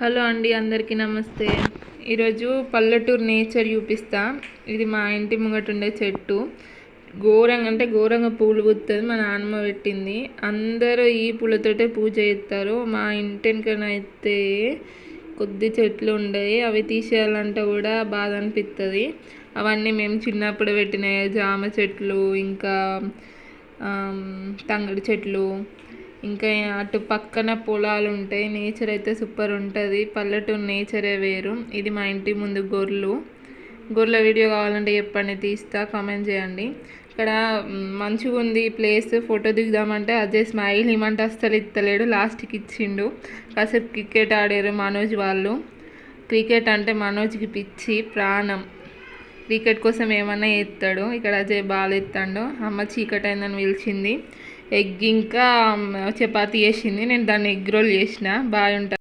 Hello అండి, అందరికీ నమస్తే. ఈరోజు పల్లెటూరు నేచర్ చూపిస్తా. ఇది మా ఇంటి ముంగట ఉండే చెట్టు. ఘోరంగా అంటే ఘోరంగా పూలు పూస్తుంది. మా నాన్నమ్మ పెట్టింది. అందరూ ఈ పూలతోటే పూజ చేస్తారు. మా ఇంటి వెనకనైతే కొద్ది చెట్లు ఉండేవి, అవి తీసేయాలంటే కూడా బాధ అనిపిస్తుంది. అవన్నీ మేము చిన్నప్పుడు పెట్టినాయి. జామ చెట్లు, ఇంకా తంగడి చెట్లు, ఇంకా అటు పక్కన పొలాలు ఉంటాయి. నేచర్ అయితే సూపర్ ఉంటుంది. పల్లెటూరు నేచరే వేరు. ఇది మా ఇంటి ముందు గొర్రెల వీడియో కావాలంటే చెప్పండి, తీస్తా, కామెంట్ చేయండి. ఇక్కడ మంచిగా ఉంది ప్లేస్. ఫోటో దిగుదామంటే అజయ్ స్మైల్ ఇమ్మంటే అస్సలు ఇస్తలేడు. లాస్ట్కి ఇచ్చిండు. కాసేపు క్రికెట్ ఆడారు మనోజ్ వాళ్ళు. క్రికెట్ అంటే మనోజ్కి పిచ్చి ప్రాణం. క్రికెట్ కోసం ఏమన్నా ఎత్తాడు. ఇక్కడ అజయ్ బాల్ ఎత్తాడు. అమ్మ చీకటి అయిందని పిలిచింది. ఎగ్ ఇంకా చపాతీ చేసింది. నేను దాన్ని ఎగ్ రోల్ చేసిన. బాగుంటుంది.